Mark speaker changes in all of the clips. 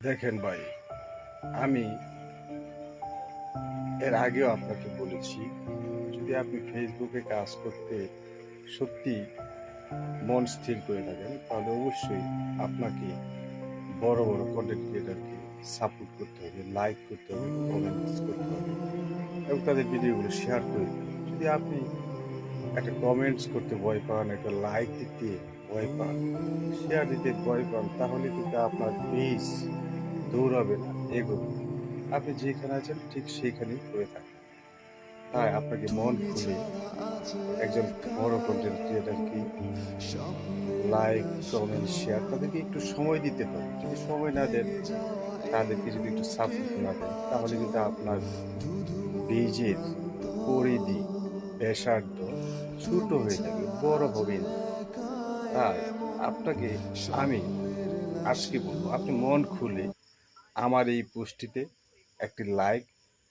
Speaker 1: দেখেন ভাই, আমি এর আগেও আপনাকে বলেছি, যদি আপনি ফেসবুকে কাজ করতে সত্যি মন স্থির করে থাকেন, তাহলে অবশ্যই আপনাকে বড় বড় কন্টেন্ট ক্রিয়েটারকে সাপোর্ট করতে হবে, লাইক করতে হবে, কমেন্টস করতে হবে এবং তাদের ভিডিওগুলো শেয়ার করে দিতে হবে। যদি আপনি একটা কমেন্টস করতে ভয় পান, একটা লাইক দিতে ভয় পান, শেয়ার দিতে ভয় পান, তাহলে কিন্তু আপনার পেজ দৌড়াবে না, এগোবে না। আপনি যেখানে আছেন ঠিক সেইখানেই পড়ে থাকবেন। তাই আপনাকে মন খুলে একজন বড় কন্টেন্ট ক্রিয়েটারকে লাইক, কমেন্ট, শেয়ার তাদেরকে একটু সময় দিতে হবে। যদি সময় না দেন, তাদেরকে যদি একটু সাপোর্ট না দেন, তাহলে কিন্তু আপনার পেজের পরিধি, ব্যাসার্ধ ছোট হয়ে যাবে, বড় হবে না। তাই আপনাকে আমি আজকে বলবো, আপনি মন খুলে আমার এই পোস্টটিতে একটি লাইক,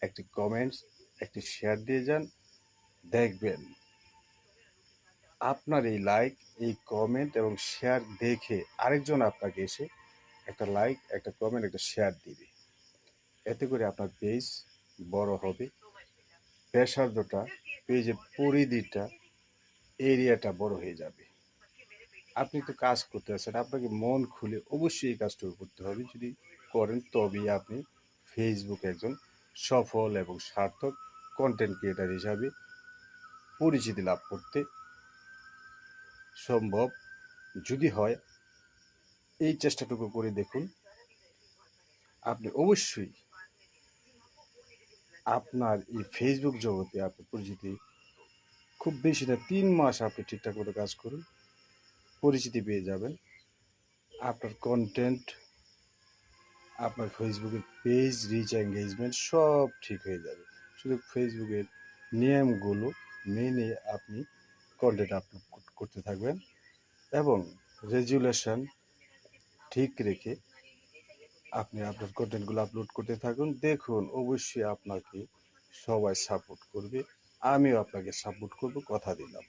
Speaker 1: একটি কমেন্টস, একটি শেয়ার দিয়ে যান। দেখবেন আপনার এই লাইক, এই কমেন্ট এবং শেয়ার দেখে আরেকজন আপনাকে এসে একটা লাইক, একটা কমেন্ট, একটা শেয়ার দিবে। এতে করে আপনার পেজ বড় হবে, ব্যাসার্ধটা, পেজের পরিধিটা, এরিয়াটা বড় হয়ে যাবে। আপনি তো কাজ করতে আছেন, আপনাকে মন খুলে অবশ্যই এই কাজটুকু করতে হবে। যদি করেন তবেই আপনি ফেসবুকে একজন সফল এবং সার্থক কন্টেন্ট ক্রিয়েটার হিসাবে পরিচিতি লাভ করতে সম্ভব। যদি হয়, এই চেষ্টাটুকু করে দেখুন, আপনি অবশ্যই আপনার এই ফেসবুক জগতে আপনি পরিচিতি, খুব বেশি না ৩ মাস আপনি ঠিকঠাক মতো কাজ করুন, পরিচিতি পেয়ে যাবেন। আপনার কন্টেন্ট, আপনার ফেসবুকের পেজ রিচ, এঙ্গেজমেন্ট সব ঠিক হয়ে যাবে। শুধু ফেসবুকের নিয়মগুলো মেনে আপনি কন্টেন্ট আপলোড করতে থাকবেন এবং রেজুলেশন ঠিক রেখে আপনি আপনার কন্টেন্টগুলো আপলোড করতে থাকুন। দেখুন অবশ্যই আপনাকে সবাই সাপোর্ট করবে, আমিও আপনাকে সাপোর্ট করব, কথা দিলাম।